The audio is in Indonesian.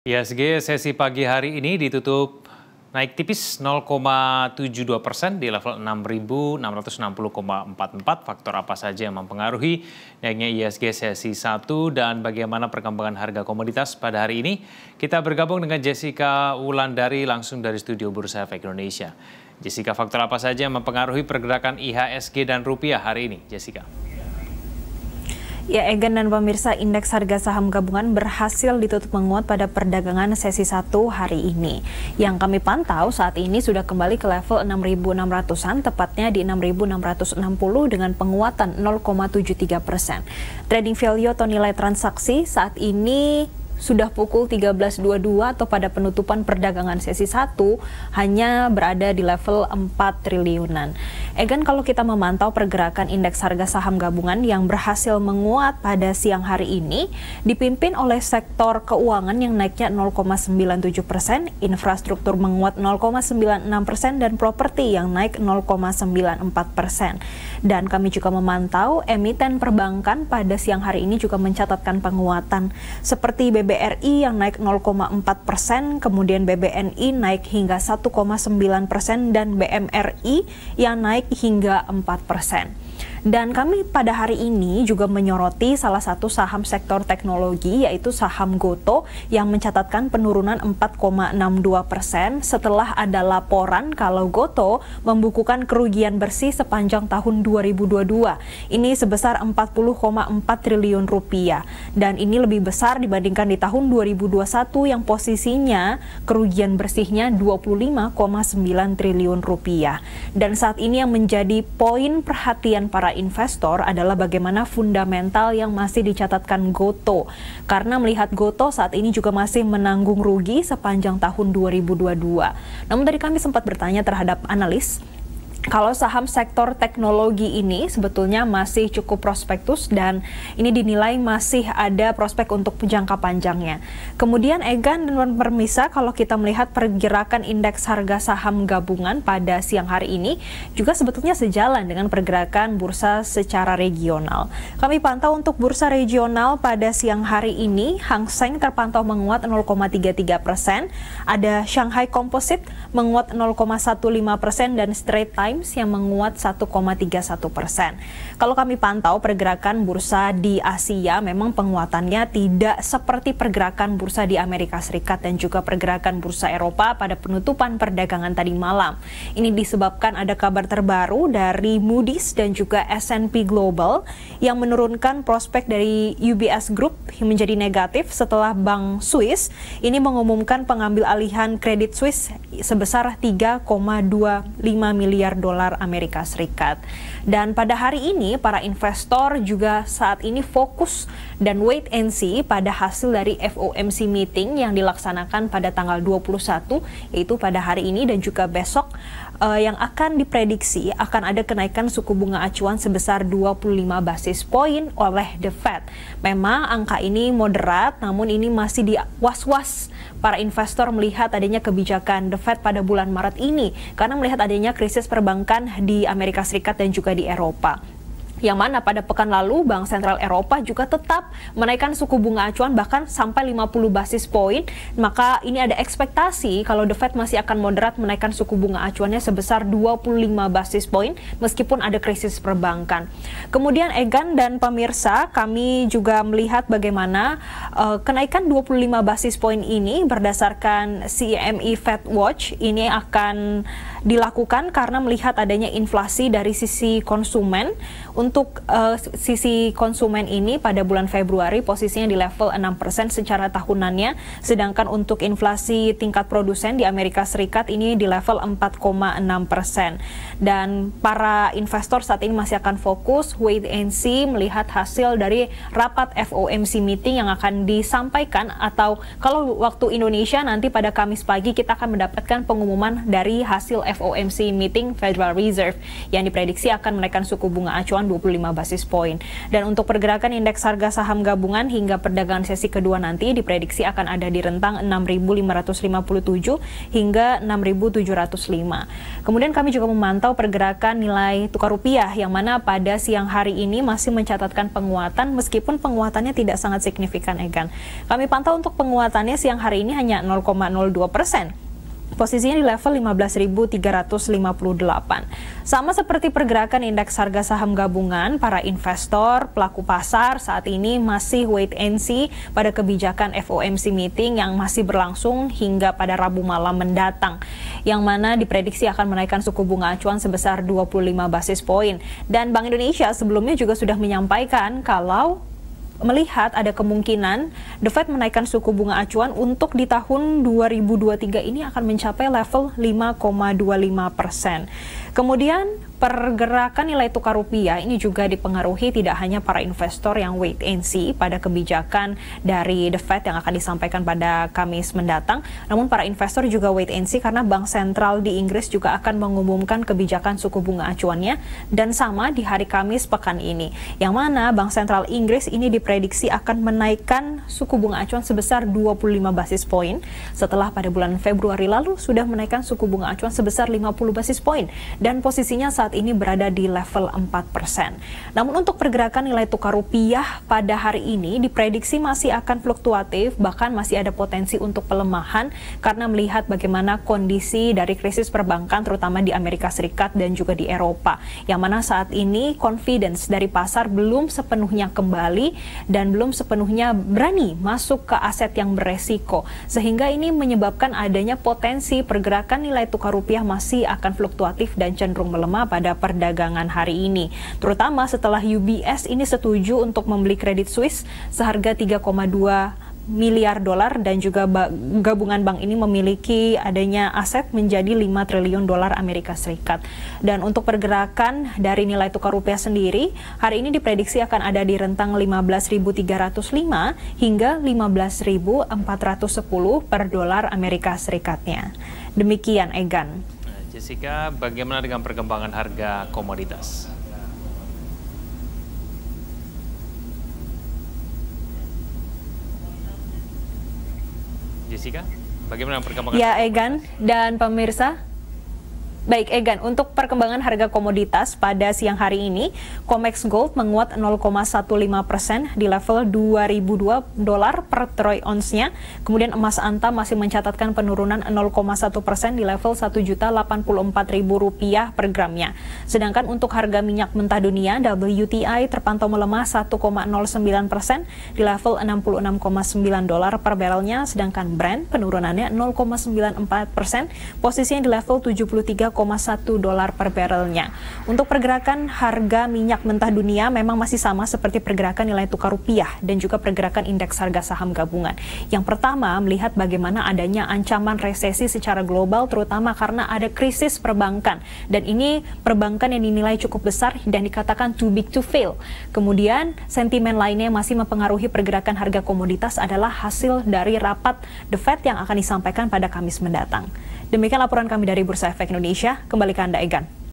IHSG sesi pagi hari ini ditutup naik tipis 0,72% di level 6.660,44. Faktor apa saja yang mempengaruhi naiknya IHSG sesi 1 dan bagaimana perkembangan harga komoditas pada hari ini? Kita bergabung dengan Jessica Wulandari langsung dari Studio Bursa Efek Indonesia. Jessica, faktor apa saja yang mempengaruhi pergerakan IHSG dan rupiah hari ini, Jessica? Ya, Egan dan pemirsa, indeks harga saham gabungan berhasil ditutup menguat pada perdagangan sesi 1 hari ini. Yang kami pantau saat ini sudah kembali ke level 6.600-an, tepatnya di 6.660 dengan penguatan 0,73%. Trading value atau nilai transaksi saat ini sudah pukul 13.22 atau pada penutupan perdagangan sesi 1 hanya berada di level 4 triliunan. Egan, kalau kita memantau pergerakan indeks harga saham gabungan yang berhasil menguat pada siang hari ini dipimpin oleh sektor keuangan yang naiknya 0,97%, infrastruktur menguat 0,96% dan properti yang naik 0,94%. Dan kami juga memantau emiten perbankan pada siang hari ini juga mencatatkan penguatan seperti BRI yang naik 0,4%, kemudian BBNI naik hingga 1,9% dan BMRI yang naik hingga 4%. Dan kami pada hari ini juga menyoroti salah satu saham sektor teknologi yaitu saham Goto yang mencatatkan penurunan 4,62% setelah ada laporan kalau Goto membukukan kerugian bersih sepanjang tahun 2022. Ini sebesar 40,4 triliun rupiah dan ini lebih besar dibandingkan di tahun 2021 yang posisinya kerugian bersihnya 25,9 triliun rupiah. Dan saat ini yang menjadi poin perhatian para investor adalah bagaimana fundamental yang masih dicatatkan Goto. Karena melihat Goto saat ini juga masih menanggung rugi sepanjang tahun 2022. Namun tadi kami sempat bertanya terhadap analis, kalau saham sektor teknologi ini sebetulnya masih cukup prospektus dan ini dinilai masih ada prospek untuk jangka panjangnya. Kemudian Egan dan pemirsa, kalau kita melihat pergerakan indeks harga saham gabungan pada siang hari ini juga sebetulnya sejalan dengan pergerakan bursa secara regional. Kami pantau untuk bursa regional pada siang hari ini, Hang Seng terpantau menguat 0,33%, ada Shanghai Composite menguat 0,15% dan Straits Times yang menguat 1,31%. Kalau kami pantau pergerakan bursa di Asia, memang penguatannya tidak seperti pergerakan bursa di Amerika Serikat dan juga pergerakan bursa Eropa pada penutupan perdagangan tadi malam. Ini disebabkan ada kabar terbaru dari Moody's dan juga S&P Global yang menurunkan prospek dari UBS Group menjadi negatif setelah Bank Swiss ini mengumumkan pengambil alihan kredit Swiss sebesar 3,25 miliar dolar Amerika Serikat. Dan pada hari ini para investor juga saat ini fokus dan wait and see pada hasil dari FOMC meeting yang dilaksanakan pada tanggal 21 yaitu pada hari ini dan juga besok yang akan diprediksi akan ada kenaikan suku bunga acuan sebesar 25 basis poin oleh The Fed. Memang angka ini moderat namun ini masih di was-was para investor melihat adanya kebijakan The Fed pada bulan Maret ini karena melihat adanya krisis perbankan di Amerika Serikat dan juga di Eropa. Yang mana pada pekan lalu Bank Sentral Eropa juga tetap menaikkan suku bunga acuan bahkan sampai 50 basis poin. Maka ini ada ekspektasi kalau The Fed masih akan moderat menaikkan suku bunga acuannya sebesar 25 basis poin meskipun ada krisis perbankan. Kemudian Egan dan pemirsa, kami juga melihat bagaimana kenaikan 25 basis poin ini berdasarkan CME Fed Watch ini akan dilakukan karena melihat adanya inflasi dari sisi konsumen. Untuk sisi konsumen ini pada bulan Februari posisinya di level 6% secara tahunannya, sedangkan untuk inflasi tingkat produsen di Amerika Serikat ini di level 4,6%. Dan para investor saat ini masih akan fokus wait and see melihat hasil dari rapat FOMC meeting yang akan disampaikan, atau kalau waktu Indonesia nanti pada Kamis pagi kita akan mendapatkan pengumuman dari hasil FOMC meeting Federal Reserve yang diprediksi akan menaikkan suku bunga acuan 25 basis poin. Dan untuk pergerakan indeks harga saham gabungan hingga perdagangan sesi kedua nanti diprediksi akan ada di rentang 6.557 hingga 6.705. Kemudian kami juga memantau pergerakan nilai tukar rupiah yang mana pada siang hari ini masih mencatatkan penguatan meskipun penguatannya tidak sangat signifikan, Egan. Kami pantau untuk penguatannya siang hari ini hanya 0,02%. Posisinya di level 15.358. Sama seperti pergerakan indeks harga saham gabungan, para investor, pelaku pasar saat ini masih wait and see pada kebijakan FOMC meeting yang masih berlangsung hingga pada Rabu malam mendatang, yang mana diprediksi akan menaikkan suku bunga acuan sebesar 25 basis poin. Dan Bank Indonesia sebelumnya juga sudah menyampaikan kalau melihat ada kemungkinan The Fed menaikkan suku bunga acuan untuk di tahun 2023 ini akan mencapai level 5,25%. Kemudian pergerakan nilai tukar rupiah ini juga dipengaruhi tidak hanya para investor yang wait and see pada kebijakan dari The Fed yang akan disampaikan pada Kamis mendatang, namun para investor juga wait and see karena Bank Sentral di Inggris juga akan mengumumkan kebijakan suku bunga acuannya dan sama di hari Kamis pekan ini, yang mana Bank Sentral Inggris ini diprediksi akan menaikkan suku bunga acuan sebesar 25 basis poin setelah pada bulan Februari lalu sudah menaikkan suku bunga acuan sebesar 50 basis poin dan posisinya saat ini berada di level 4%. Namun untuk pergerakan nilai tukar rupiah pada hari ini diprediksi masih akan fluktuatif, bahkan masih ada potensi untuk pelemahan karena melihat bagaimana kondisi dari krisis perbankan terutama di Amerika Serikat dan juga di Eropa, yang mana saat ini confidence dari pasar belum sepenuhnya kembali dan belum sepenuhnya berani masuk ke aset yang beresiko, sehingga ini menyebabkan adanya potensi pergerakan nilai tukar rupiah masih akan fluktuatif dan cenderung melemah pada perdagangan hari ini, terutama setelah UBS ini setuju untuk membeli kredit Swiss seharga 3,2 miliar dolar dan juga gabungan bank ini memiliki adanya aset menjadi 5 triliun dolar Amerika Serikat. Dan untuk pergerakan dari nilai tukar rupiah sendiri, hari ini diprediksi akan ada di rentang 15.305 hingga 15.410 per dolar Amerika Serikatnya. Demikian, Egan. Jessica, bagaimana dengan perkembangan harga komoditas? Jessica, bagaimana perkembangan? Ya, Egan dan pemirsa. Baik, Egan, untuk perkembangan harga komoditas pada siang hari ini, COMEX Gold menguat 0,15% di level 2.002 dolar per troy ounce-nya. Kemudian emas antam masih mencatatkan penurunan 0,1% di level Rp1.084.000 per gramnya. Sedangkan untuk harga minyak mentah dunia, WTI terpantau melemah 1,09% di level 66,9 dolar per barelnya, sedangkan Brent penurunannya 0,94%, posisinya di level 73,1 dolar per barrelnya. Untuk pergerakan harga minyak mentah dunia memang masih sama seperti pergerakan nilai tukar rupiah dan juga pergerakan indeks harga saham gabungan. Yang pertama, melihat bagaimana adanya ancaman resesi secara global terutama karena ada krisis perbankan, dan ini perbankan yang dinilai cukup besar dan dikatakan too big to fail. Kemudian sentimen lainnya yang masih mempengaruhi pergerakan harga komoditas adalah hasil dari rapat The Fed yang akan disampaikan pada Kamis mendatang. Demikian laporan kami dari Bursa Efek Indonesia. Kembali ke Anda, Egan.